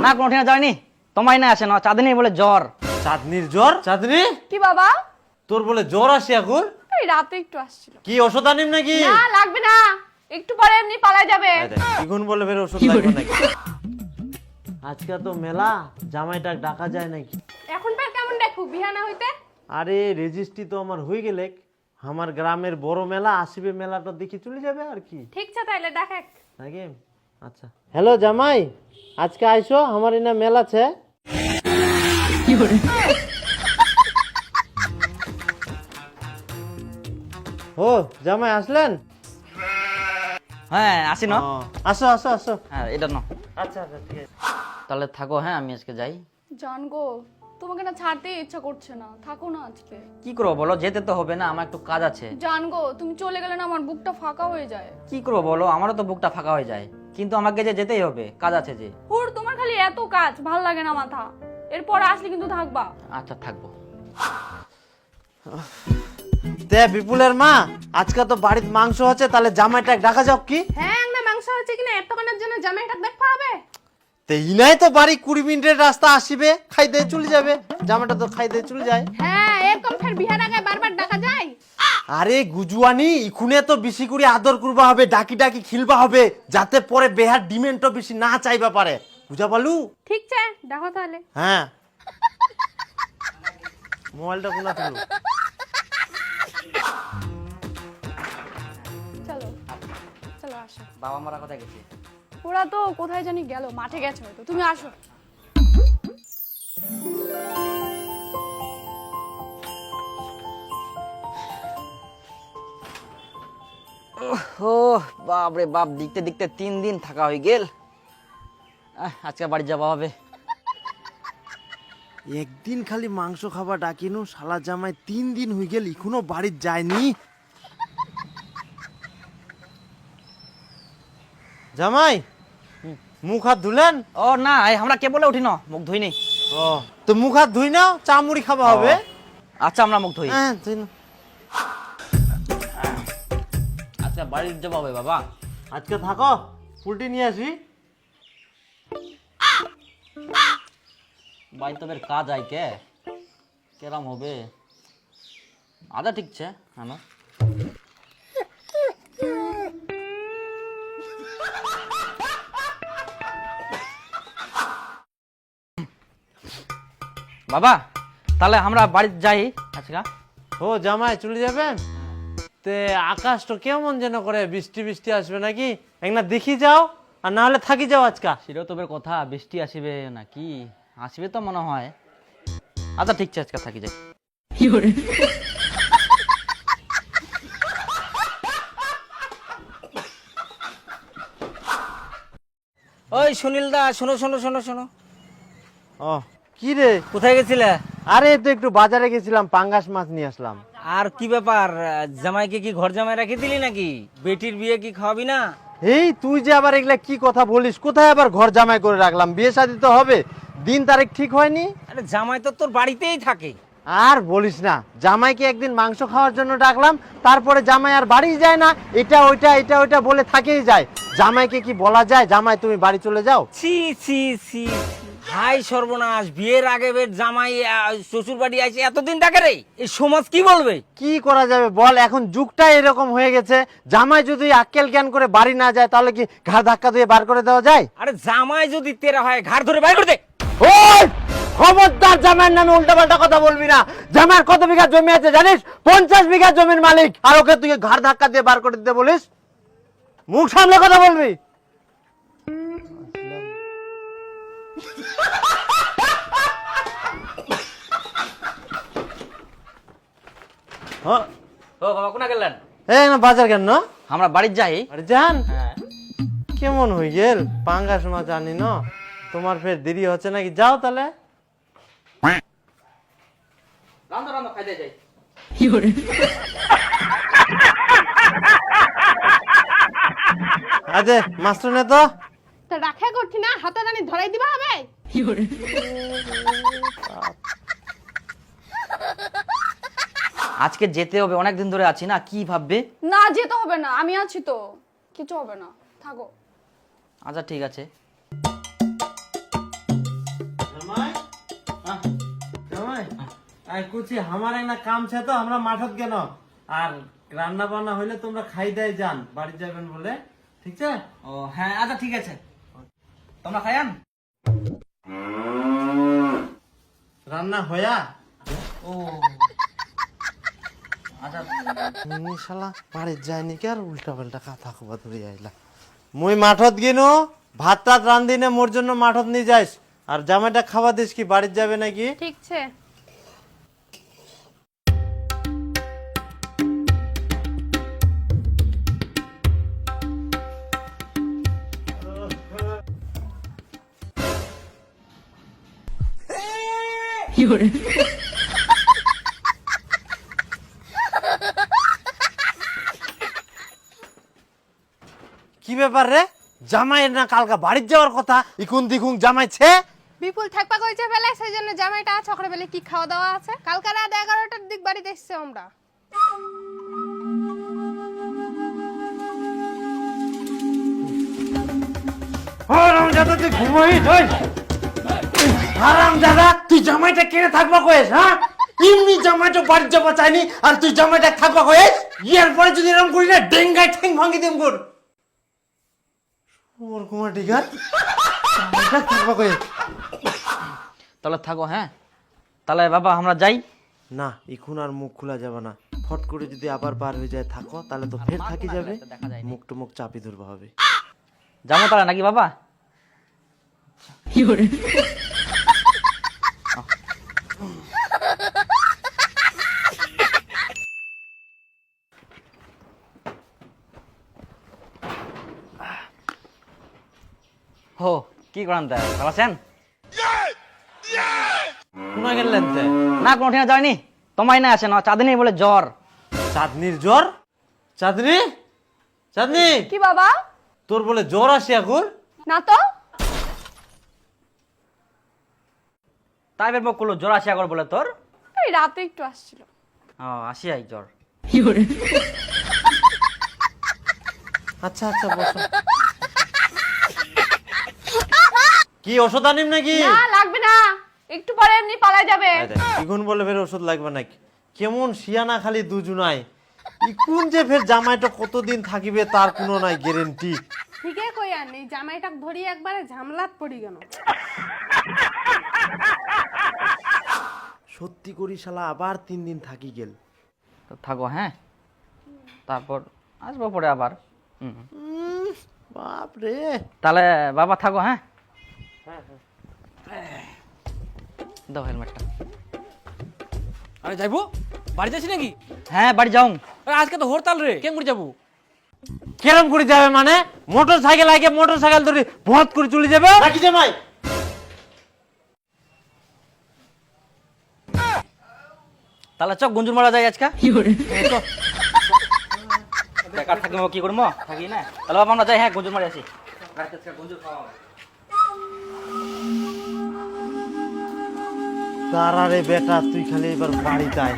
না কোনো ঠিনা যায়নি, তোমায় না আসে না, চাঁদনি বলে জ্বর। চাঁদনির জ্বর? চাঁদনি কি বাবা? তোর বলে জ্বর আসে এখন? এই রাতে একটু আসছিল। কি ওষুধ আনিম নাকি? না লাগবে না, একটু পরে এমনি পালাই যাবে। এখন বলে বের ওষুধ লাগবে নাকি? আজকে তো মেলা, জামাইটা ডাকা যায় নাকি? এখন ফের কেমন দেখো বিহানা হইতে? আরে রেজিস্ট্রি তো আমার হয়ে গেলে, আমার গ্রামের বড় মেলা আসবে, মেলাটা দেখি চলে যাবে আর কি। ঠিক আছে তাইলে দেখ নাকি? আচ্ছা। হ্যালো জামাই, আজকে আইসো, আমার এনে মেলা আছে। ও জামাই আসলেন? হ্যাঁ আসি না। আসো আসো আসো। হ্যাঁ এটা না। আচ্ছা আচ্ছা ঠিক আছে। তাহলে থাকো, হ্যাঁ আমি আজকে যাই। জান গো, তোমাকে না ছাড়তে ইচ্ছা করছে না, থাকো না আজকে। কি করবো বলো, যেতে তো হবে না, আমার একটু কাজ আছে। জান গো, তুমি চলে গেলে না আমার বুকটা ফাঁকা হয়ে যায়। কি করবো বলো, আমারও তো বুকটা ফাঁকা হয়ে যায়, কিন্তু আমাকে যে যেতেই হবে, কাজ আছে যে। হুর, তোমার খালি এত কাজ, ভাল লাগে না মাথা। এরপর আসলে কিন্তু থাকবা। আচ্ছা থাকবো। তে বিপুলের মা, আজকে তো বাড়িতে মাংস হচ্ছে, তাহলে জামাইটা ডাকা যাও কি? হ্যাঁ না, মাংস হচ্ছে কিনা এতক্ষণের জন্য জামাইটা দেখতে হবে। তে ইনাই তো বাড়ি 20 মিনিটের রাস্তা আসিবে, খাই দিয়ে চলে যাবে, জামাইটা তো খাই দিয়ে চলে যায়। হ্যাঁ, এরকম ফের বিহার আগে বারবার ডাকা যায়? আরে গুজুয়ানি, ইখুনে তো বেশি করে আদর করবা হবে, ডাকি ডাকি খিলবা হবে, যাতে পরে বেহার ডিমেন্টও বেশি না চাইবা পারে, বুঝা পালু? ঠিক আছে, দেখো তাহলে। হ্যাঁ, মোবাইলটা কোনা তুলো। চলো চলো আসো। বাবা মারা কোথায় গেছে? ওরা তো কোথায় জানি গেল, মাঠে গেছে হয়তো। তুমি আসো। ও বাপ রে বাপ, দেখতে দেখতে 3 দিন থাকা হয়ে গেল। আজকে বাড়ি যাওয়া হবে। একদিন খালি মাংস খাবার ডাকিনু, শালা জামাই 3 দিন হয়ে গেল এখনো বাড়ির যায়নি। জামাই মুখ হাত ধুলেন? ও না, এই আমরা কে বলে উঠি না, মুখ ধুইনি। ও তো মুখ হাত ধুই নাও, চা মুড়ি খাওয়া হবে। আচ্ছা আমরা মুখ ধুই। হ্যাঁ ধুই নাও। আচ্ছা বাড়ি যাওয়া হবে বাবা। আজকে থাকো, পুলটি নিয়ে আসি। বাড়ি তো বের কাজ আই কে কেরাম হবে। আদা ঠিক আছে আমার। বাবা তাহলে আমরা বাড়ি যাই আজকে। ও জামাই চলে যাবেন? তে আকাশটা কেমন যেন করে, বৃষ্টি বৃষ্টি আসবে নাকি? একনা দেখি যাও, আর না হলে থাকি যাও আজকা। সেটাও তো বের কথা, বৃষ্টি আসবে নাকি? আসবে তো মনে হয়। আচ্ছা ঠিক আছে, আজকে থাকি যাই। ওই সুনীল দা, শোনো শোনো শোনো শোনো। ও কি রে? কোথায় গেছিলে? আরে তো একটু বাজারে গেছিলাম, পাঙ্গাস মাছ নিয়ে আসলাম। আর কি ব্যাপার, জামাইকে কি ঘর জামাই রাখি দিলি নাকি? বেটির বিয়ে কি খাওয়াবি না? এই তুই যে আবার এগুলা কি কথা বলিস? কোথায় আবার ঘর জামাই করে রাখলাম? বিয়ে শাদী তো হবে, দিন তারিখ ঠিক হয়নি। আরে জামাই তো তোর বাড়িতেই থাকে। আর বলিস না, জামাইকে একদিন মাংস খাওয়ার জন্য ডাকলাম, তারপরে জামাই আর বাড়ি যায় না, এটা ওইটা বলে থাকেই যায়। জামাইকে কি বলা যায়, জামাই তুমি বাড়ি চলে যাও? ছি ছি ছি, হাই সর্বনাশ, বিয়ের আগে বের জামাই শ্বশুর বাড়ি আসে এতদিন থাকে রে, এই সমাজ কি বলবে? কি করা যাবে বল, এখন যুগটা এরকম হয়ে গেছে। জামাই যদি আক্কেল জ্ঞান করে বাড়ি না যায়, তাহলে কি ঘাড় ধাক্কা দিয়ে বার করে দেওয়া যায়? আরে জামাই যদি তেরা হয়, ঘাড় ধরে বাইর করে দে। ওই খবরদার, জামাইয়ের নামে উল্টাপাল্টা কথা বলবি না। জামাইয়ের কত বিঘা জমি আছে জানিস? 50 বিঘা জমির মালিক, আর ওকে তুই ঘাড় ধাক্কা দিয়ে বার করে দিতে বলিস? মুখ সামলে কথা বলবি। হ্যাঁ, ও বাবা কোনা গেলেন? এই না বাজার কেন? আমরা বাড়ি যাই। আরে যান। হ্যাঁ কেমন হয়ে গেল, পাঙ্গাস মাছ আনি না, তোমার ফের দেরি হচ্ছে নাকি? যাও তাহলে। রান্না রান্না খাইতে যাই। আজে মাস্টার নে তো। তা রাখা করছি না, হাতে রানি ধরাই দিবা হবে। আজকে যেতে হবে, অনেক দিন ধরে আছি না, কি ভাববে? না যেতে হবে না, আমি আছি তো, কিছু হবে না, থাকো। আচ্ছা ঠিক আছে। আর কুচি আমার একটা কাম ছে তো আমরা মাঠত কেন আর রান্না বান্না হইলে তোমরা খাই দেয় যান বাড়ি যাবেন বলে ঠিক আছে। ও হ্যাঁ আচ্ছা ঠিক আছে, তোমরা খাইয়ান। রান্না হয়া ও আচ্ছা শালা বাড়ি যায়নি কি আর উল্টা পাল্টা কথা খবর ধরে আইলা। মুই মাঠত গিনু ভাত টাত রান্ধি না মোর জন্য মাঠত নিয়ে যাইস আর জামাইটা খাওয়া দিস কি বাড়ি যাবে নাকি। ঠিক আছে। কি ব্যাপার রে জামাই না কালকা বাড়ি যাওয়ার কথা ইকুন দিকুন জামাইছে। বিপুল থাকপা কইছে বেলা সেই জন্য জামাইটা ছকরে বেলে কি খাওয়া দাওয়া আছে কালকে রাত 11টার দিক বাড়িতে এসছে আমরা। হারামজাদা তুই ঘুমাই ধই হারামজাদা তুই জামাইটা কেনে থাকবা কইস হ্যাঁ এমনি জামাইটা বাড়ি যাবা চাইনি আর তুই জামাইটা থাকবা কইস ইয়ার পরে যদি এরকম করি না ডেঙ্গায় ঠ্যাং ভাঙি দেম কর ওর কুমার ডিগার জামাইটা থাকবা কইস। তাহলে থাকো হ্যাঁ, তাহলে বাবা আমরা যাই। না এখন আর মুখ খোলা যাবে না ফট করে যদি আবার বার হয়ে যায় থাকো তাহলে তো ফের থাকি যাবে দেখা যায় মুখ টুমুখ চাপি ধরবা হবে। যাবো তাহলে নাকি বাবা? হো কি করান তা ভালো আছেন? কোনা গেলেন তে না কোনো ঠিনা যায়নি, তোমায় না আছে না চাঁদনি বলে জ্বর। চাঁদনির জ্বর? চাঁদনি চাঁদনি কি বাবা? তোর বলে জ্বর আসে এখন? না তো। তাই বের করলো জ্বর আসে একবার বলে তোর। এই রাতে একটু আসছিল। ও আসি আই জ্বর। আচ্ছা আচ্ছা বসো। কি ওষুধ আনিম নাকি? না লাগবে না, একটু পরে এমনি পালাই যাবে। ইগুন বলে ফের ওষুধ লাগবে নাকি? কেমন শিয়ানা খালি দুজনাই ইকুন যে ফের জামাইটা কতদিন থাকিবে তার কোনো নাই গ্যারেন্টি। ঠিকই কই আর নেই জামাইটা ধরি একবারে ঝামলাত পড়ি গেল। সত্যি করি শালা আবার 3 দিন থাকি গেল। তো থাকো হ্যাঁ, তারপর আসবো পরে আবার। বাপ রে তাহলে বাবা থাকো হ্যাঁ। দাও হেলমেটটা। আরে যাইবো বাড়ি যাচ্ছি নাকি? হ্যাঁ বাড়ি যাও। আরে আজকে তো হরতাল রে, কেন করে যাবো? কেরম করে যাবে মানে মোটর সাইকেল আগে মোটর সাইকেল ধরে ভত করে চলে যাবে নাকি জামাই? তাহলে চক গঞ্জুর মারা যায় আজকে। বেকার থাকি কি করবো থাকি না, তাহলে বাবা আমরা যাই হ্যাঁ গঞ্জুর মারি আসি। গঞ্জুর খাওয়া হবে। তারারে বেটা তুই খালি এবার বাড়িতে আয়।